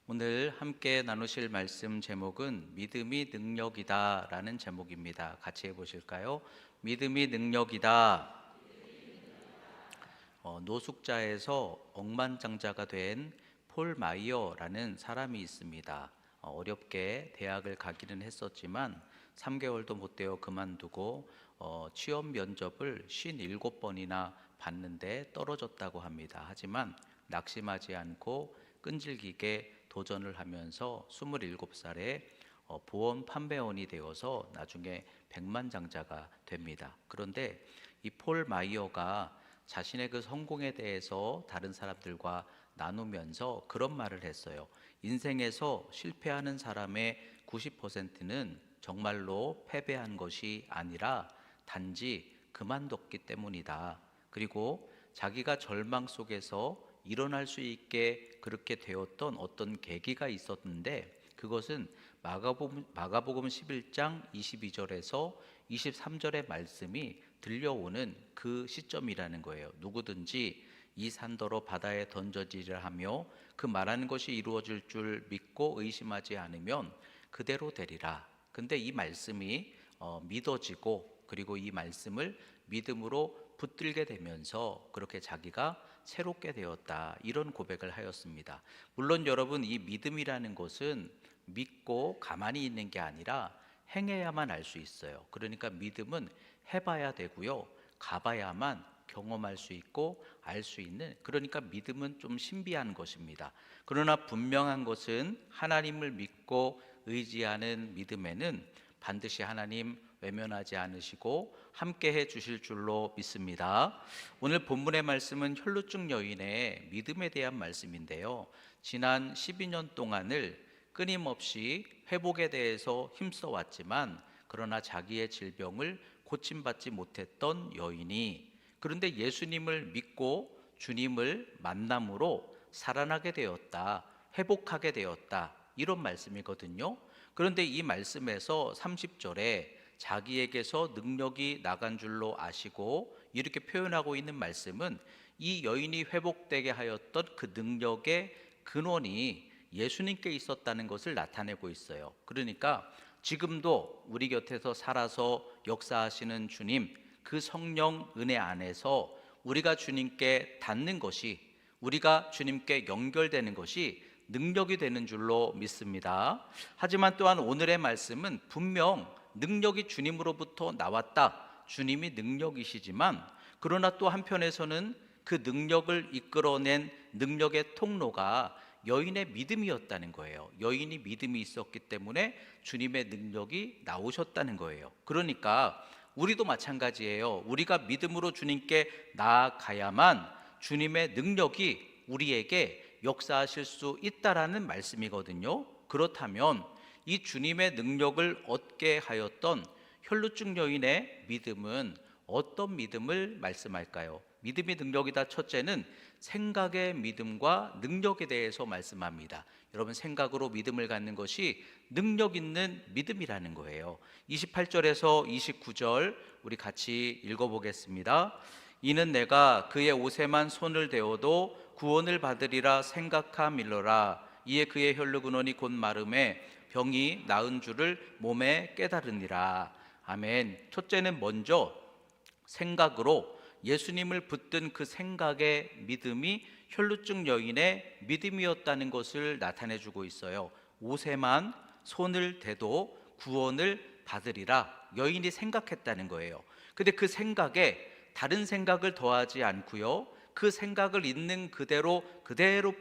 오늘 함께 나누실 말씀 제목은 믿음이 능력이다 라는 제목입니다. 같이 해보실까요? 믿음이 능력이다. 노숙자에서 억만장자가 된 폴 마이어라는 사람이 있습니다. 어렵게 대학을 가기는 했었지만 3개월도 못 되어 그만두고 취업 면접을 57번이나 봤는데 떨어졌다고 합니다. 하지만 낙심하지 않고 끈질기게 도전을 하면서 27살에 보험 판매원이 되어서 나중에 백만장자가 됩니다. 그런데 이 폴 마이어가 자신의 그 성공에 대해서 다른 사람들과 나누면서 그런 말을 했어요. 인생에서 실패하는 사람의 90%는 정말로 패배한 것이 아니라 단지 그만뒀기 때문이다. 그리고 자기가 절망 속에서 일어날 수 있게 그렇게 되었던 어떤 계기가 있었는데 그것은 마가복음 11장 22절에서 23절의 말씀이 들려오는 그 시점이라는 거예요. 누구든지 이 산더러 바다에 던져지려 하며 그 말하는 것이 이루어질 줄 믿고 의심하지 않으면 그대로 되리라. 근데 이 말씀이 믿어지고 그리고 이 말씀을 믿음으로 붙들게 되면서 그렇게 자기가 새롭게 되었다, 이런 고백을 하였습니다. 물론 여러분, 이 믿음이라는 것은 믿고 가만히 있는 게 아니라 행해야만 알 수 있어요. 그러니까 믿음은 해봐야 되고요, 가봐야만 경험할 수 있고 알 수 있는, 그러니까 믿음은 좀 신비한 것입니다. 그러나 분명한 것은 하나님을 믿고 의지하는 믿음에는 반드시 하나님 외면하지 않으시고 함께해 주실 줄로 믿습니다. 오늘 본문의 말씀은 혈루증 여인의 믿음에 대한 말씀인데요, 지난 12년 동안을 끊임없이 회복에 대해서 힘써 왔지만 그러나 자기의 질병을 고침받지 못했던 여인이, 그런데 예수님을 믿고 주님을 만남으로 살아나게 되었다, 회복하게 되었다, 이런 말씀이거든요. 그런데 이 말씀에서 30절에 자기에게서 능력이 나간 줄로 아시고 이렇게 표현하고 있는 말씀은 이 여인이 회복되게 하였던 그 능력의 근원이 예수님께 있었다는 것을 나타내고 있어요. 그러니까 지금도 우리 곁에서 살아서 역사하시는 주님, 그 성령 은혜 안에서 우리가 주님께 닿는 것이, 우리가 주님께 연결되는 것이 능력이 되는 줄로 믿습니다. 하지만 또한 오늘의 말씀은 분명 능력이 주님으로부터 나왔다, 주님이 능력이시지만 그러나 또 한편에서는 그 능력을 이끌어낸 능력의 통로가 여인의 믿음이었다는 거예요. 여인이 믿음이 있었기 때문에 주님의 능력이 나오셨다는 거예요. 그러니까 우리도 마찬가지예요. 우리가 믿음으로 주님께 나아가야만 주님의 능력이 우리에게 역사하실 수 있다라는 말씀이거든요. 그렇다면 이 주님의 능력을 얻게 하였던 혈루증 여인의 믿음은 어떤 믿음을 말씀할까요? 믿음이 능력이다. 첫째는 생각의 믿음과 능력에 대해서 말씀합니다. 여러분, 생각으로 믿음을 갖는 것이 능력 있는 믿음이라는 거예요. 28절에서 29절 우리 같이 읽어보겠습니다. 이는 내가 그의 옷에만 손을 대어도 구원을 받으리라 생각함일러라. 이에 그의 혈루 근원이 곧 마름에 병이 나은 줄을 몸에 깨달으니라. 아멘. 첫째는 먼저 생각으로 예수님을 붙든 그 생각의 믿음이 혈루증 여인의 믿음이었다는 것을 나타내 주고 있어요. 옷에만 손을 대도 구원을 받으리라 여인이 생각했다는 거예요. 근데 그 생각에 다른 생각을 더하지 않고요, 그 생각을 있는 그대로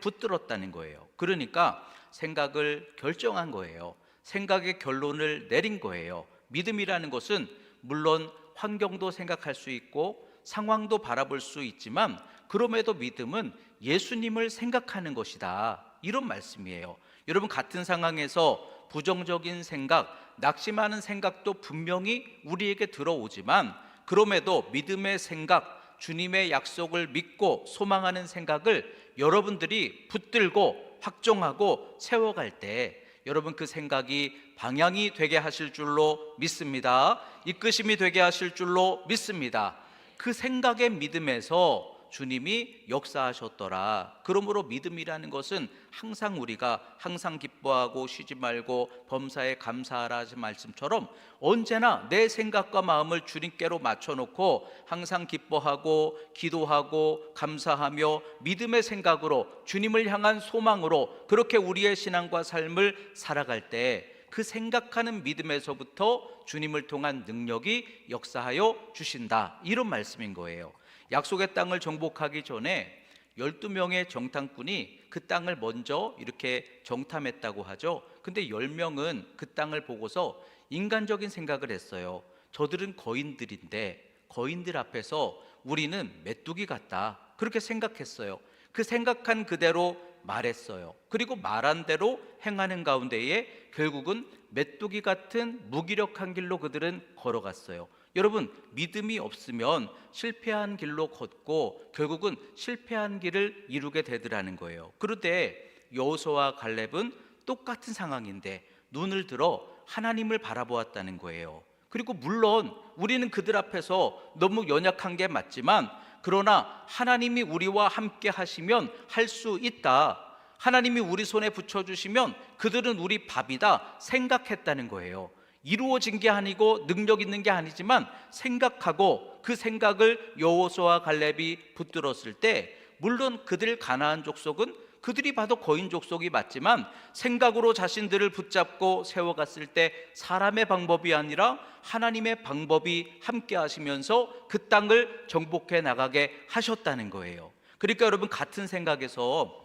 붙들었다는 거예요. 그러니까 생각을 결정한 거예요. 생각의 결론을 내린 거예요. 믿음이라는 것은 물론 환경도 생각할 수 있고 상황도 바라볼 수 있지만 그럼에도 믿음은 예수님을 생각하는 것이다, 이런 말씀이에요. 여러분, 같은 상황에서 부정적인 생각, 낙심하는 생각도 분명히 우리에게 들어오지만 그럼에도 믿음의 생각, 주님의 약속을 믿고 소망하는 생각을 여러분들이 붙들고 확정하고 세워갈 때 여러분, 그 생각이 방향이 되게 하실 줄로 믿습니다. 이끄심이 되게 하실 줄로 믿습니다. 그 생각의 믿음에서 주님이 역사하셨더라. 그러므로 믿음이라는 것은 항상 우리가 항상 기뻐하고 쉬지 말고 범사에 감사하라 하신 말씀처럼 언제나 내 생각과 마음을 주님께로 맞춰놓고 항상 기뻐하고 기도하고 감사하며 믿음의 생각으로 주님을 향한 소망으로 그렇게 우리의 신앙과 삶을 살아갈 때 그 생각하는 믿음에서부터 주님을 통한 능력이 역사하여 주신다, 이런 말씀인 거예요. 약속의 땅을 정복하기 전에 12명의 정탐꾼이 그 땅을 먼저 이렇게 정탐했다고 하죠. 근데 10명은 그 땅을 보고서 인간적인 생각을 했어요. 저들은 거인들인데 거인들 앞에서 우리는 메뚜기 같다, 그렇게 생각했어요. 그 생각한 그대로 말했어요. 그리고 말한 대로 행하는 가운데에 결국은 메뚜기 같은 무기력한 길로 그들은 걸어갔어요. 여러분, 믿음이 없으면 실패한 길로 걷고 결국은 실패한 길을 이루게 되더라는 거예요. 그런데 여호수아와 갈렙은 똑같은 상황인데 눈을 들어 하나님을 바라보았다는 거예요. 그리고 물론 우리는 그들 앞에서 너무 연약한 게 맞지만 그러나 하나님이 우리와 함께 하시면 할 수 있다, 하나님이 우리 손에 붙여주시면 그들은 우리 밥이다 생각했다는 거예요. 이루어진 게 아니고 능력 있는 게 아니지만 생각하고 그 생각을 여호수아와 갈렙이 붙들었을 때 물론 그들 가나안 족속은 그들이 봐도 거인 족속이 맞지만 생각으로 자신들을 붙잡고 세워갔을 때 사람의 방법이 아니라 하나님의 방법이 함께 하시면서 그 땅을 정복해 나가게 하셨다는 거예요. 그러니까 여러분, 같은 생각에서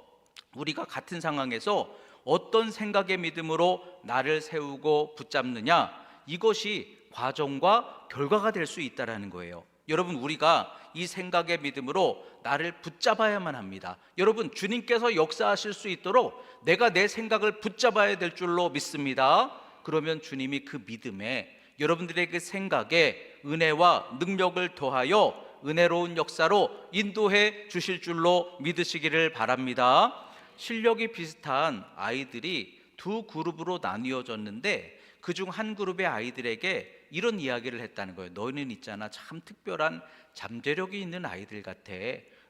우리가 같은 상황에서 어떤 생각의 믿음으로 나를 세우고 붙잡느냐, 이것이 과정과 결과가 될 수 있다는 거예요. 여러분, 우리가 이 생각의 믿음으로 나를 붙잡아야만 합니다. 여러분, 주님께서 역사하실 수 있도록 내가 내 생각을 붙잡아야 될 줄로 믿습니다. 그러면 주님이 그 믿음에 여러분들의 그 생각에 은혜와 능력을 더하여 은혜로운 역사로 인도해 주실 줄로 믿으시기를 바랍니다. 실력이 비슷한 아이들이 두 그룹으로 나뉘어졌는데 그중 한 그룹의 아이들에게 이런 이야기를 했다는 거예요. 너희는 있잖아, 참 특별한 잠재력이 있는 아이들 같아.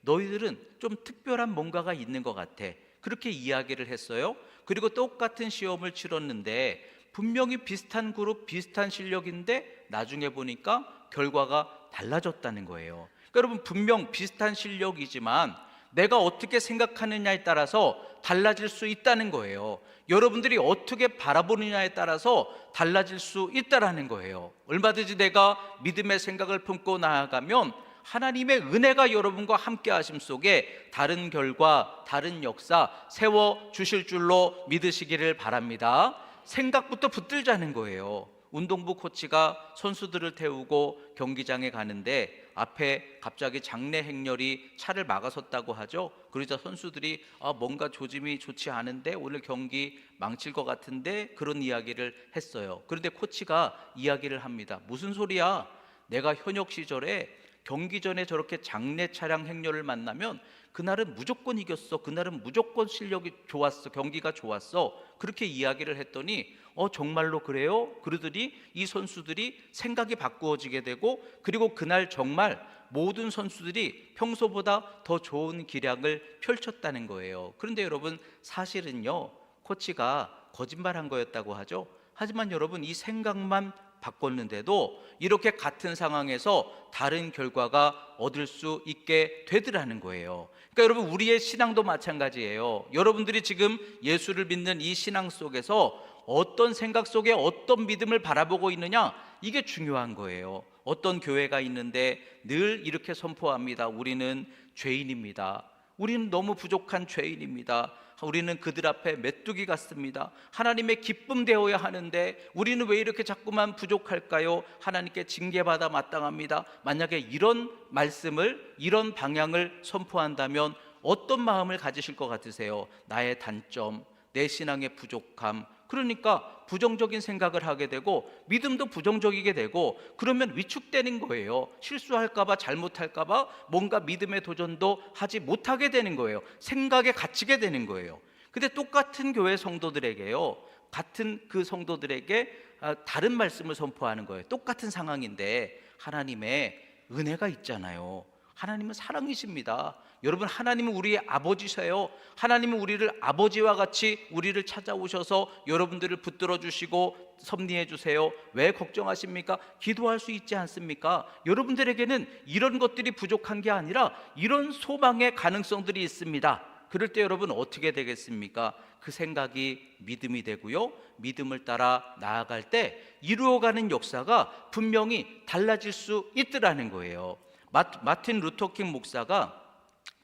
너희들은 좀 특별한 뭔가가 있는 것 같아. 그렇게 이야기를 했어요. 그리고 똑같은 시험을 치렀는데 분명히 비슷한 그룹, 비슷한 실력인데 나중에 보니까 결과가 달라졌다는 거예요. 그러니까 여러분, 분명 비슷한 실력이지만 내가 어떻게 생각하느냐에 따라서 달라질 수 있다는 거예요. 여러분들이 어떻게 바라보느냐에 따라서 달라질 수 있다는 거예요. 얼마든지 내가 믿음의 생각을 품고 나아가면 하나님의 은혜가 여러분과 함께 하심 속에 다른 결과, 다른 역사 세워 주실 줄로 믿으시기를 바랍니다. 생각부터 붙들자는 거예요. 운동부 코치가 선수들을 태우고 경기장에 가는데 앞에 갑자기 장내 행렬이 차를 막아섰다고 하죠. 그러자 선수들이 뭔가 조짐이 좋지 않은데 오늘 경기 망칠 것 같은데, 그런 이야기를 했어요. 그런데 코치가 이야기를 합니다. 무슨 소리야? 내가 현역 시절에 경기 전에 저렇게 장내 차량 행렬을 만나면 그날은 무조건 이겼어. 그날은 무조건 실력이 좋았어. 경기가 좋았어. 그렇게 이야기를 했더니 정말로 그래요? 그러더니 이 선수들이 생각이 바꾸어지게 되고 그리고 그날 정말 모든 선수들이 평소보다 더 좋은 기량을 펼쳤다는 거예요. 그런데 여러분, 사실은요, 코치가 거짓말한 거였다고 하죠. 하지만 여러분, 이 생각만 바꿨는데도 이렇게 같은 상황에서 다른 결과가 얻을 수 있게 되더라는 거예요. 그러니까 여러분, 우리의 신앙도 마찬가지예요. 여러분들이 지금 예수를 믿는 이 신앙 속에서 어떤 생각 속에 어떤 믿음을 바라보고 있느냐, 이게 중요한 거예요. 어떤 교회가 있는데 늘 이렇게 선포합니다. 우리는 죄인입니다. 우리는 너무 부족한 죄인입니다. 우리는 그들 앞에 메뚜기 같습니다. 하나님의 기쁨 되어야 하는데 우리는 왜 이렇게 자꾸만 부족할까요? 하나님께 징계받아 마땅합니다. 만약에 이런 말씀을, 이런 방향을 선포한다면 어떤 마음을 가지실 것 같으세요? 나의 단점, 내 신앙의 부족함, 그러니까 부정적인 생각을 하게 되고 믿음도 부정적이게 되고, 그러면 위축되는 거예요. 실수할까봐, 잘못할까봐 뭔가 믿음의 도전도 하지 못하게 되는 거예요. 생각에 갇히게 되는 거예요. 근데 똑같은 교회 성도들에게요, 같은 그 성도들에게 다른 말씀을 선포하는 거예요. 똑같은 상황인데 하나님의 은혜가 있잖아요. 하나님은 사랑이십니다. 여러분, 하나님은 우리의 아버지세요. 하나님은 우리를 아버지와 같이 우리를 찾아오셔서 여러분들을 붙들어 주시고 섭리해 주세요. 왜 걱정하십니까? 기도할 수 있지 않습니까? 여러분들에게는 이런 것들이 부족한 게 아니라 이런 소망의 가능성들이 있습니다. 그럴 때 여러분 어떻게 되겠습니까? 그 생각이 믿음이 되고요, 믿음을 따라 나아갈 때 이루어가는 역사가 분명히 달라질 수 있더라는 거예요. 마틴 루터킹 목사가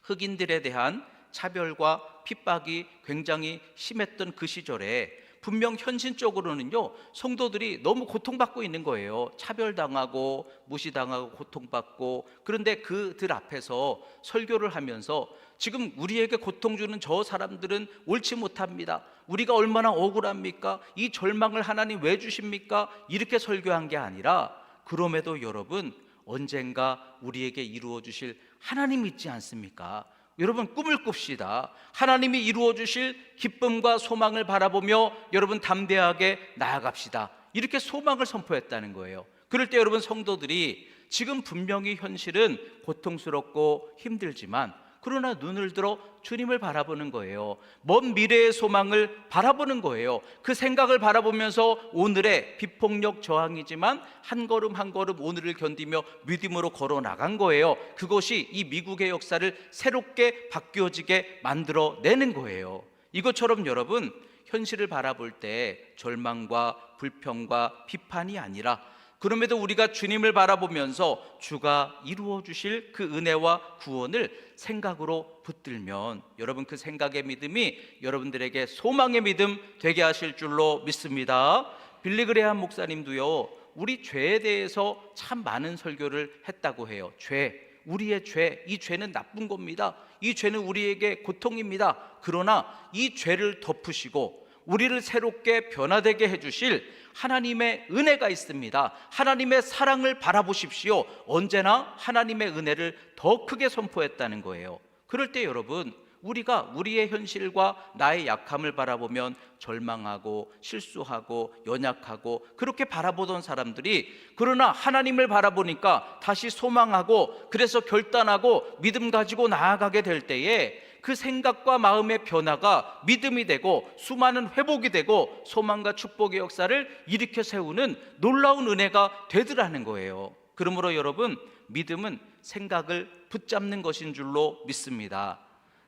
흑인들에 대한 차별과 핍박이 굉장히 심했던 그 시절에 분명 현실적으로는요, 성도들이 너무 고통받고 있는 거예요. 차별당하고 무시당하고 고통받고. 그런데 그들 앞에서 설교를 하면서 지금 우리에게 고통 주는 저 사람들은 옳지 못합니다. 우리가 얼마나 억울합니까? 이 절망을 하나님 왜 주십니까? 이렇게 설교한 게 아니라, 그럼에도 여러분, 언젠가 우리에게 이루어 주실 하나님 있지 않습니까? 여러분, 꿈을 꿉시다. 하나님이 이루어 주실 기쁨과 소망을 바라보며 여러분 담대하게 나아갑시다. 이렇게 소망을 선포했다는 거예요. 그럴 때 여러분, 성도들이 지금 분명히 현실은 고통스럽고 힘들지만 그러나 눈을 들어 주님을 바라보는 거예요. 먼 미래의 소망을 바라보는 거예요. 그 생각을 바라보면서 오늘의 비폭력 저항이지만 한 걸음 한 걸음 오늘을 견디며 믿음으로 걸어 나간 거예요. 그것이 이 미국의 역사를 새롭게 바뀌어지게 만들어내는 거예요. 이것처럼 여러분, 현실을 바라볼 때 절망과 불평과 비판이 아니라, 그럼에도 우리가 주님을 바라보면서 주가 이루어 주실 그 은혜와 구원을 생각으로 붙들면 여러분, 그 생각의 믿음이 여러분들에게 소망의 믿음 되게 하실 줄로 믿습니다. 빌리 그레이엄 목사님도요, 우리 죄에 대해서 참 많은 설교를 했다고 해요. 죄, 우리의 죄, 이 죄는 나쁜 겁니다. 이 죄는 우리에게 고통입니다. 그러나 이 죄를 덮으시고 우리를 새롭게 변화되게 해주실 하나님의 은혜가 있습니다. 하나님의 사랑을 바라보십시오. 언제나 하나님의 은혜를 더 크게 선포했다는 거예요. 그럴 때 여러분, 우리가 우리의 현실과 나의 약함을 바라보면 절망하고 실수하고 연약하고 그렇게 바라보던 사람들이, 그러나 하나님을 바라보니까 다시 소망하고, 그래서 결단하고 믿음 가지고 나아가게 될 때에 그 생각과 마음의 변화가 믿음이 되고 수많은 회복이 되고 소망과 축복의 역사를 일으켜 세우는 놀라운 은혜가 되더라는 거예요. 그러므로 여러분, 믿음은 생각을 붙잡는 것인 줄로 믿습니다.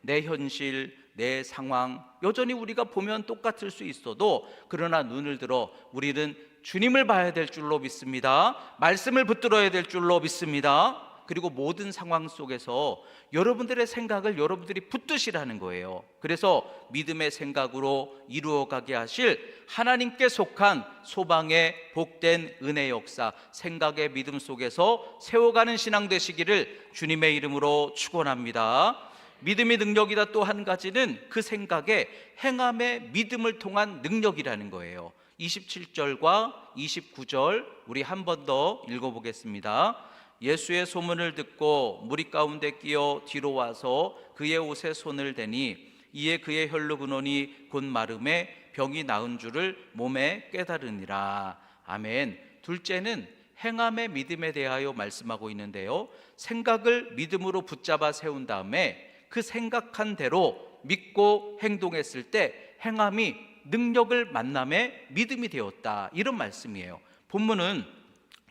내 현실, 내 상황, 여전히 우리가 보면 똑같을 수 있어도 그러나 눈을 들어 우리는 주님을 봐야 될 줄로 믿습니다. 말씀을 붙들어야 될 줄로 믿습니다. 그리고 모든 상황 속에서 여러분들의 생각을 여러분들이 붙드시라는 거예요. 그래서 믿음의 생각으로 이루어가게 하실 하나님께 속한 소망의 복된 은혜 역사, 생각의 믿음 속에서 세워가는 신앙 되시기를 주님의 이름으로 축원합니다. 믿음의 능력이다 또 한 가지는 그 생각의 행함의 믿음을 통한 능력이라는 거예요. 27절과 29절 우리 한 번 더 읽어보겠습니다. 예수의 소문을 듣고 무리 가운데 끼어 뒤로 와서 그의 옷에 손을 대니 이에 그의 혈루 근원이 곧 마름에 병이 나은 줄을 몸에 깨달으니라. 아멘. 둘째는 행함의 믿음에 대하여 말씀하고 있는데요, 생각을 믿음으로 붙잡아 세운 다음에 그 생각한 대로 믿고 행동했을 때 행함이 능력을 만남에 믿음이 되었다, 이런 말씀이에요. 본문은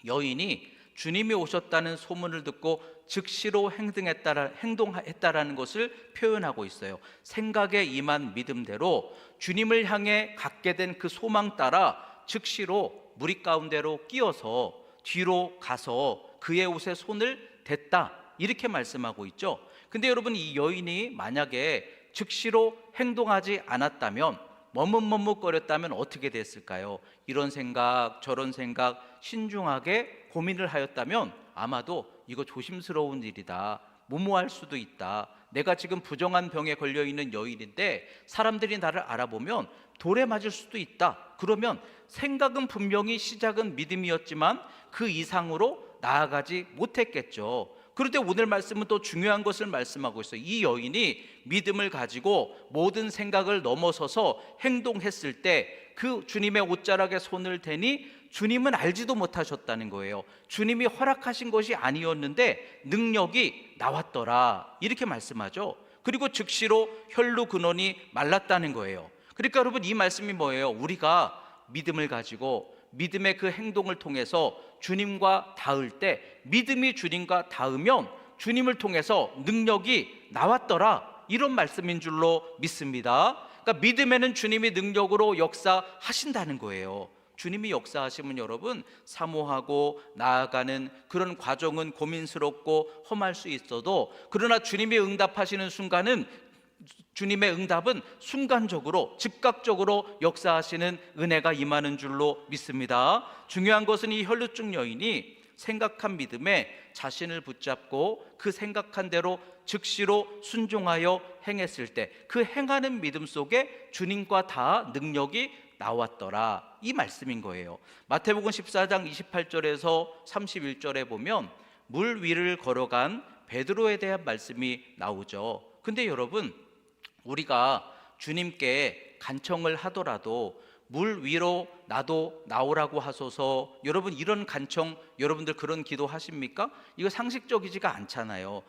여인이 주님이 오셨다는 소문을 듣고 즉시로 행동했다라는 것을 표현하고 있어요. 생각에 임한 믿음대로 주님을 향해 갖게 된 그 소망 따라 즉시로 무리 가운데로 끼어서 뒤로 가서 그의 옷에 손을 댔다, 이렇게 말씀하고 있죠. 근데 여러분, 이 여인이 만약에 즉시로 행동하지 않았다면, 머뭇머뭇거렸다면 어떻게 됐을까요? 이런 생각 저런 생각 신중하게 고민을 하였다면 아마도 이거 조심스러운 일이다, 무모할 수도 있다, 내가 지금 부정한 병에 걸려있는 여인인데 사람들이 나를 알아보면 돌에 맞을 수도 있다, 그러면 생각은 분명히 시작은 믿음이었지만 그 이상으로 나아가지 못했겠죠. 그런데 오늘 말씀은 또 중요한 것을 말씀하고 있어요. 이 여인이 믿음을 가지고 모든 생각을 넘어서서 행동했을 때 그 주님의 옷자락에 손을 대니 주님은 알지도 못하셨다는 거예요. 주님이 허락하신 것이 아니었는데 능력이 나왔더라, 이렇게 말씀하죠. 그리고 즉시로 혈루 근원이 말랐다는 거예요. 그러니까 여러분, 이 말씀이 뭐예요? 우리가 믿음을 가지고 믿음의 그 행동을 통해서 주님과 닿을 때, 믿음이 주님과 닿으면 주님을 통해서 능력이 나왔더라, 이런 말씀인 줄로 믿습니다. 그러니까 믿음에는 주님이 능력으로 역사하신다는 거예요. 주님이 역사하시면 여러분, 사모하고 나아가는 그런 과정은 고민스럽고 험할 수 있어도, 그러나 주님이 응답하시는 순간은, 주님의 응답은 순간적으로 즉각적으로 역사하시는 은혜가 임하는 줄로 믿습니다. 중요한 것은 이 혈루증 여인이 생각한 믿음에 자신을 붙잡고 그 생각한 대로 즉시로 순종하여 행했을 때, 그 행하는 믿음 속에 주님과 다 능력이 나왔더라, 이 말씀인 거예요. 마태복음 14장 28절에서 31절에 보면 물 위를 걸어간 베드로에 대한 말씀이 나오죠. 근데 여러분, 우리가 주님께 간청을 하더라도 물 위로 나도 나오라고 하소서, 여러분 이런 간청, 여러분들 그런 기도 하십니까? 이거 상식적이지가 않잖아요.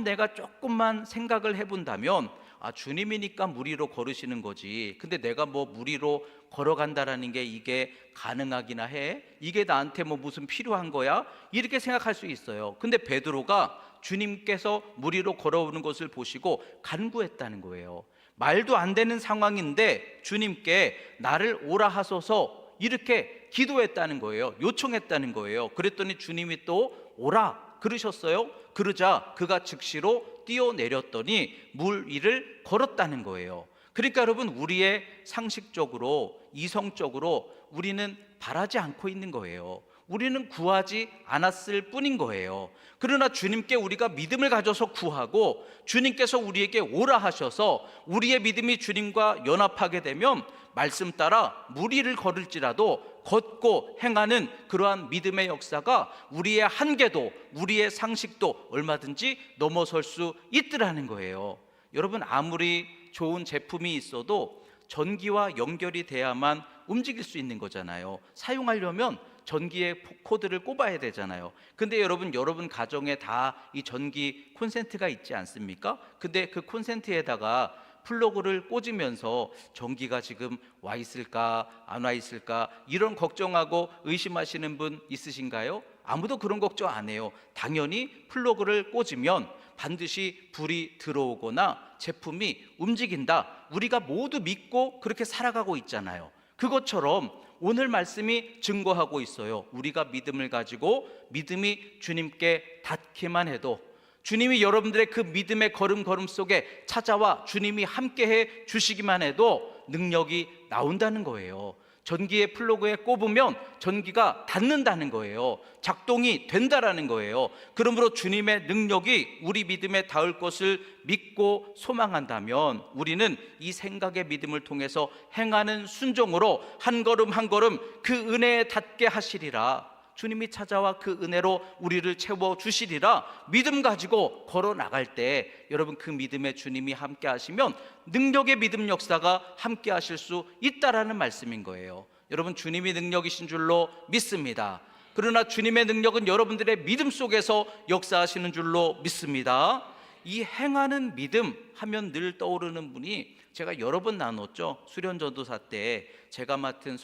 내가 조금만 생각을 해본다면, 주님이니까 물 위로 걸으시는 거지, 근데 내가 뭐 물 위로 걸어간다라는 게 이게 가능하기나 해? 이게 나한테 뭐 무슨 필요한 거야? 이렇게 생각할 수 있어요. 근데 베드로가 주님께서 물 위로 걸어오는 것을 보시고 간구했다는 거예요. 말도 안 되는 상황인데 주님께 나를 오라 하소서, 이렇게 기도했다는 거예요. 요청했다는 거예요. 그랬더니 주님이 또 오라 그러셨어요. 그러자 그가 즉시로 뛰어내렸더니 물 위를 걸었다는 거예요. 그러니까 여러분, 우리의 상식적으로, 이성적으로 우리는 바라지 않고 있는 거예요. 우리는 구하지 않았을 뿐인 거예요. 그러나 주님께 우리가 믿음을 가져서 구하고 주님께서 우리에게 오라 하셔서 우리의 믿음이 주님과 연합하게 되면 말씀 따라 물 위를 걸을지라도 걷고 행하는 그러한 믿음의 역사가 우리의 한계도, 우리의 상식도 얼마든지 넘어설 수 있더라는 거예요. 여러분, 아무리 좋은 제품이 있어도 전기와 연결이 돼야만 움직일 수 있는 거잖아요. 사용하려면 전기의 코드를 꼽아야 되잖아요. 근데 여러분 가정에 다 이 전기 콘센트가 있지 않습니까? 근데 그 콘센트에다가 플러그를 꽂으면서 전기가 지금 와 있을까 안 와 있을까 이런 걱정하고 의심하시는 분 있으신가요? 아무도 그런 걱정 안 해요. 당연히 플러그를 꽂으면 반드시 불이 들어오거나 제품이 움직인다, 우리가 모두 믿고 그렇게 살아가고 있잖아요. 그것처럼 오늘 말씀이 증거하고 있어요. 우리가 믿음을 가지고 믿음이 주님께 닿기만 해도, 주님이 여러분들의 그 믿음의 걸음걸음 속에 찾아와 주님이 함께해 주시기만 해도 능력이 나온다는 거예요. 전기의 플러그에 꼽으면 전기가 닿는다는 거예요. 작동이 된다라는 거예요. 그러므로 주님의 능력이 우리 믿음에 닿을 것을 믿고 소망한다면 우리는 이 생각의 믿음을 통해서 행하는 순종으로 한 걸음 한 걸음 그 은혜에 닿게 하시리라. 주님이 찾아와 그 은혜로 우리를 채워주시리라 믿음 가지고 걸어 나갈 때, 여러분 그 믿음에 주님이 함께 하시면 능력의 믿음 역사가 함께 하실 수 있다라는 말씀인 거예요. 여러분, 주님이 능력이신 줄로 믿습니다. 그러나 주님의 능력은 여러분들의 믿음 속에서 역사하시는 줄로 믿습니다. 이 행하는 믿음 하면 늘 떠오르는 분이, 제가 여러 번 나눴죠. 수련전도사 때 제가 맡은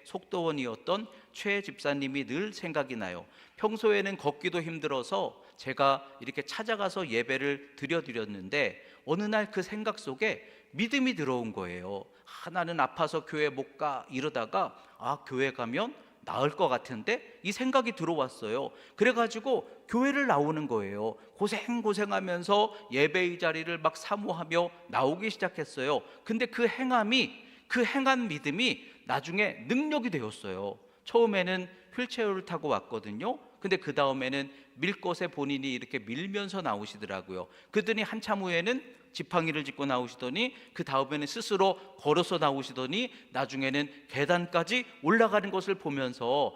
속도원이었던 최 집사님이 늘 생각이 나요. 평소에는 걷기도 힘들어서 제가 이렇게 찾아가서 예배를 드렸는데 어느 날 그 생각 속에 믿음이 들어온 거예요. 나는 아파서 교회 못 가 이러다가 교회 가면 나을 것 같은데, 이 생각이 들어왔어요. 그래가지고 교회를 나오는 거예요. 고생하면서 예배의 자리를 막 사모하며 나오기 시작했어요. 근데 그 행한 믿음이 나중에 능력이 되었어요. 처음에는 휠체어를 타고 왔거든요. 근데 그 다음에는 밀 것에 본인이 이렇게 밀면서 나오시더라고요. 그러더니 한참 후에는 지팡이를 짚고 나오시더니, 그 다음에는 스스로 걸어서 나오시더니 나중에는 계단까지 올라가는 것을 보면서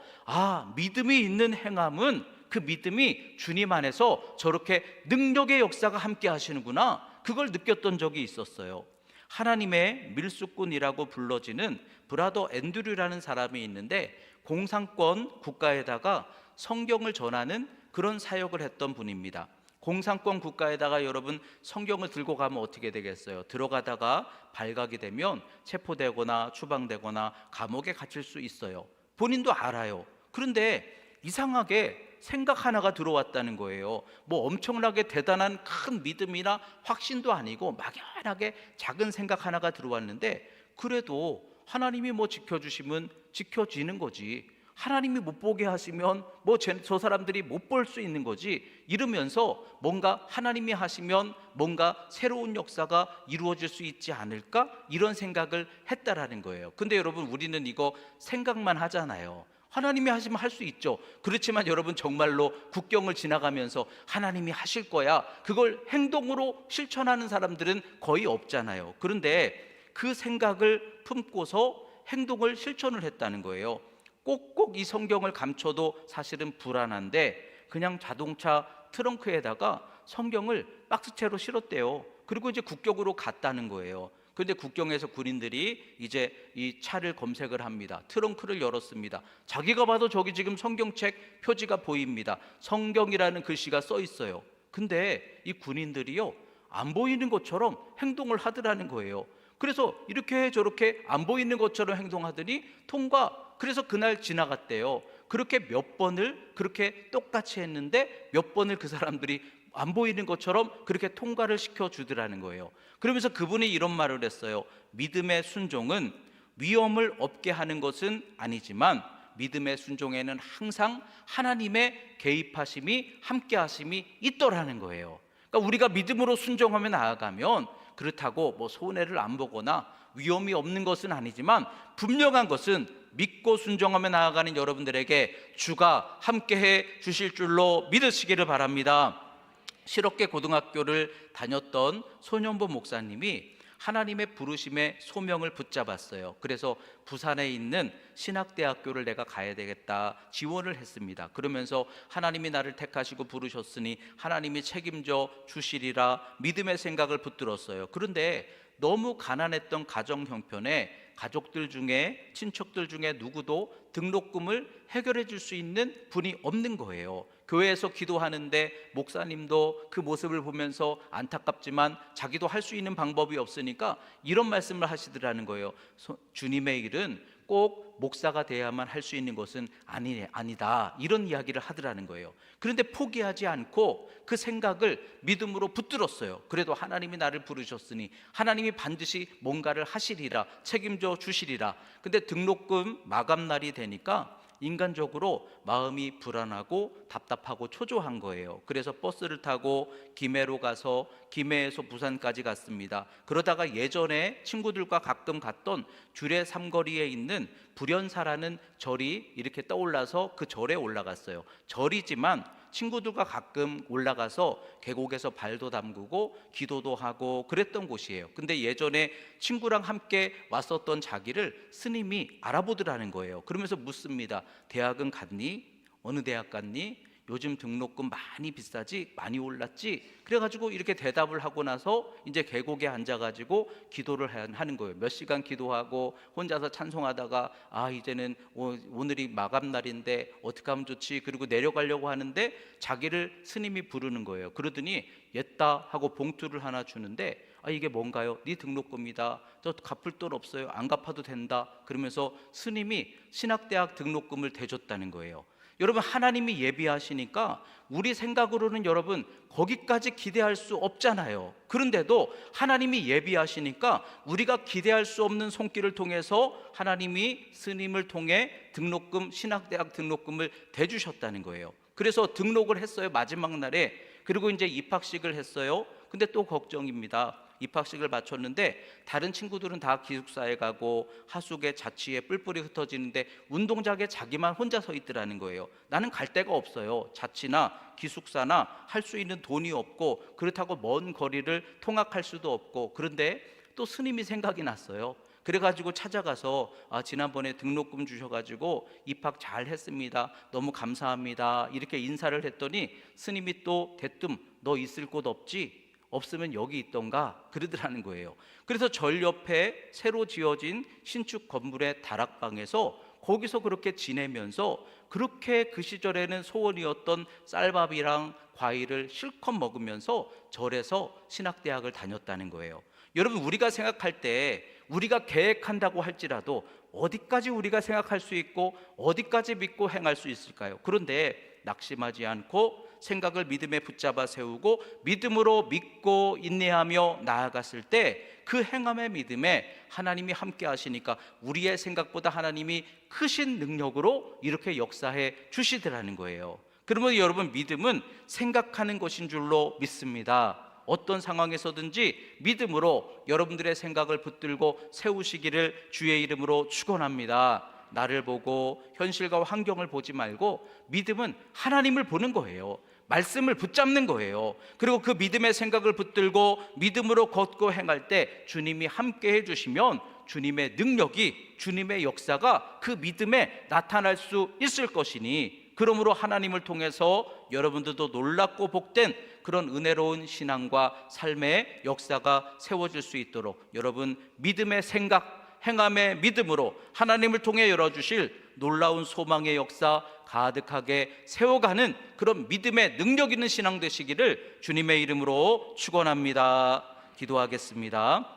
믿음이 있는 행함은 그 믿음이 주님 안에서 저렇게 능력의 역사가 함께 하시는구나, 그걸 느꼈던 적이 있었어요. 하나님의 밀수꾼이라고 불러지는 브라더 앤드류라는 사람이 있는데, 공산권 국가에다가 성경을 전하는 그런 사역을 했던 분입니다. 공산권 국가에다가 여러분 성경을 들고 가면 어떻게 되겠어요? 들어가다가 발각이 되면 체포되거나 추방되거나 감옥에 갇힐 수 있어요. 본인도 알아요. 그런데 이상하게 생각 하나가 들어왔다는 거예요. 뭐 엄청나게 대단한 큰 믿음이나 확신도 아니고 막연하게 작은 생각 하나가 들어왔는데, 그래도 하나님이 뭐 지켜주시면 지켜지는 거지, 하나님이 못 보게 하시면 뭐 저 사람들이 못 볼 수 있는 거지, 이러면서 뭔가 하나님이 하시면 뭔가 새로운 역사가 이루어질 수 있지 않을까, 이런 생각을 했다라는 거예요. 근데 여러분, 우리는 이거 생각만 하잖아요. 하나님이 하시면 할 수 있죠. 그렇지만 여러분, 정말로 국경을 지나가면서 하나님이 하실 거야, 그걸 행동으로 실천하는 사람들은 거의 없잖아요. 그런데 그 생각을 품고서 행동을 실천을 했다는 거예요. 꼭꼭 이 성경을 감춰도 사실은 불안한데 그냥 자동차 트렁크에다가 성경을 박스채로 실었대요. 그리고 이제 국경으로 갔다는 거예요. 그런데 국경에서 군인들이 이제 이 차를 검색을 합니다. 트렁크를 열었습니다. 자기가 봐도 저기 지금 성경책 표지가 보입니다. 성경이라는 글씨가 써 있어요. 근데 이 군인들이요, 안 보이는 것처럼 행동을 하더라는 거예요. 그래서 이렇게 저렇게 안 보이는 것처럼 행동하더니 통과. 그래서 그날 지나갔대요. 그렇게 몇 번을 그렇게 똑같이 했는데 몇 번을 그 사람들이 안 보이는 것처럼 그렇게 통과를 시켜주더라는 거예요. 그러면서 그분이 이런 말을 했어요. 믿음의 순종은 위험을 없게 하는 것은 아니지만 믿음의 순종에는 항상 하나님의 개입하심이, 함께 하심이 있더라는 거예요. 그러니까 우리가 믿음으로 순종하며 나아가면, 그렇다고 뭐 손해를 안 보거나 위험이 없는 것은 아니지만 분명한 것은 믿고 순종하며 나아가는 여러분들에게 주가 함께해 주실 줄로 믿으시기를 바랍니다. 실업계 고등학교를 다녔던 손현보 목사님이 하나님의 부르심의 소명을 붙잡았어요. 그래서 부산에 있는 신학대학교를 내가 가야 되겠다 지원을 했습니다. 그러면서 하나님이 나를 택하시고 부르셨으니 하나님이 책임져 주시리라 믿음의 생각을 붙들었어요. 그런데 너무 가난했던 가정 형편에 가족들 중에, 친척들 중에 누구도 등록금을 해결해 줄 수 있는 분이 없는 거예요. 교회에서 기도하는데 목사님도 그 모습을 보면서 안타깝지만 자기도 할 수 있는 방법이 없으니까 이런 말씀을 하시더라는 거예요. 주님의 일은 꼭 목사가 돼야만 할 수 있는 것은 아니다, 이런 이야기를 하더라는 거예요. 그런데 포기하지 않고 그 생각을 믿음으로 붙들었어요. 그래도 하나님이 나를 부르셨으니 하나님이 반드시 뭔가를 하시리라, 책임져 주시리라. 근데 등록금 마감날이 되니까 인간적으로 마음이 불안하고 답답하고 초조한 거예요. 그래서 버스를 타고 김해로 가서 김해에서 부산까지 갔습니다. 그러다가 예전에 친구들과 가끔 갔던 주례 삼거리에 있는 불연사라는 절이 이렇게 떠올라서 그 절에 올라갔어요. 절이지만 친구들과 가끔 올라가서 계곡에서 발도 담그고 기도도 하고 그랬던 곳이에요. 근데 예전에 친구랑 함께 왔었던 자기를 스님이 알아보더라는 거예요. 그러면서 묻습니다. 대학은 갔니? 어느 대학 갔니? 요즘 등록금 많이 비싸지? 많이 올랐지? 그래가지고 이렇게 대답을 하고 나서 이제 계곡에 앉아가지고 기도를 하는 거예요. 몇 시간 기도하고 혼자서 찬송하다가 이제는 오늘이 마감날인데 어떻게 하면 좋지? 그리고 내려가려고 하는데 자기를 스님이 부르는 거예요. 그러더니 옛다 하고 봉투를 하나 주는데 이게 뭔가요? 네 등록금이다. 저 갚을 돈 없어요. 안 갚아도 된다. 그러면서 스님이 신학대학 등록금을 대줬다는 거예요. 여러분, 하나님이 예비하시니까 우리 생각으로는 여러분 거기까지 기대할 수 없잖아요. 그런데도 하나님이 예비하시니까 우리가 기대할 수 없는 손길을 통해서 하나님이 스님을 통해 등록금, 신학대학 등록금을 대주셨다는 거예요. 그래서 등록을 했어요, 마지막 날에. 그리고 이제 입학식을 했어요. 근데 또 걱정입니다. 입학식을 마쳤는데 다른 친구들은 다 기숙사에 가고 하숙에 자취에 뿔뿔이 흩어지는데 운동장에 자기만 혼자 서 있더라는 거예요. 나는 갈 데가 없어요. 자취나 기숙사나 할 수 있는 돈이 없고 그렇다고 먼 거리를 통학할 수도 없고. 그런데 또 스님이 생각이 났어요. 그래가지고 찾아가서 지난번에 등록금 주셔가지고 입학 잘 했습니다. 너무 감사합니다. 이렇게 인사를 했더니 스님이 또 대뜸 너 있을 곳 없지? 없으면 여기 있던가 그러더라는 거예요. 그래서 절 옆에 새로 지어진 신축 건물의 다락방에서 거기서 그렇게 지내면서 그렇게 그 시절에는 소원이었던 쌀밥이랑 과일을 실컷 먹으면서 절에서 신학대학을 다녔다는 거예요. 여러분, 우리가 생각할 때 우리가 계획한다고 할지라도 어디까지 우리가 생각할 수 있고 어디까지 믿고 행할 수 있을까요? 그런데 낙심하지 않고 생각을 믿음에 붙잡아 세우고 믿음으로 믿고 인내하며 나아갔을 때 그 행함의 믿음에 하나님이 함께 하시니까 우리의 생각보다 하나님이 크신 능력으로 이렇게 역사해 주시더라는 거예요. 그러면 여러분, 믿음은 생각하는 것인 줄로 믿습니다. 어떤 상황에서든지 믿음으로 여러분들의 생각을 붙들고 세우시기를 주의 이름으로 축원합니다. 나를 보고 현실과 환경을 보지 말고 믿음은 하나님을 보는 거예요. 말씀을 붙잡는 거예요. 그리고 그 믿음의 생각을 붙들고 믿음으로 걷고 행할 때 주님이 함께 해주시면 주님의 능력이, 주님의 역사가 그 믿음에 나타날 수 있을 것이니, 그러므로 하나님을 통해서 여러분들도 놀랍고 복된 그런 은혜로운 신앙과 삶의 역사가 세워질 수 있도록 여러분 믿음의 생각, 행함의 믿음으로 하나님을 통해 열어주실 놀라운 소망의 역사 가득하게 세워가는 그런 믿음의 능력 있는 신앙 되시기를 주님의 이름으로 축원합니다. 기도하겠습니다.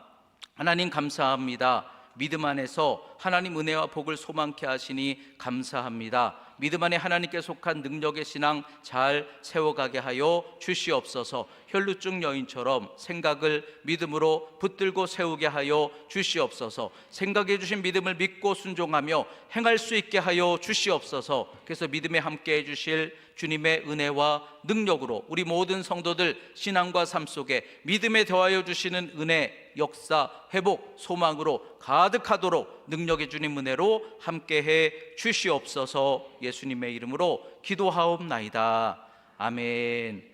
하나님 감사합니다. 믿음 안에서 하나님 은혜와 복을 소망케 하시니 감사합니다. 믿음 안에 하나님께 속한 능력의 신앙 잘 세워가게 하여 주시옵소서. 혈루증 여인처럼 생각을 믿음으로 붙들고 세우게 하여 주시옵소서. 생각해 주신 믿음을 믿고 순종하며 행할 수 있게 하여 주시옵소서. 그래서 믿음에 함께 해주실 주님의 은혜와 능력으로 우리 모든 성도들 신앙과 삶 속에 믿음에 더하여 주시는 은혜, 역사, 회복, 소망으로 가득하도록 능력의 주님 은혜로 함께해 주시옵소서. 예수님의 이름으로 기도하옵나이다. 아멘.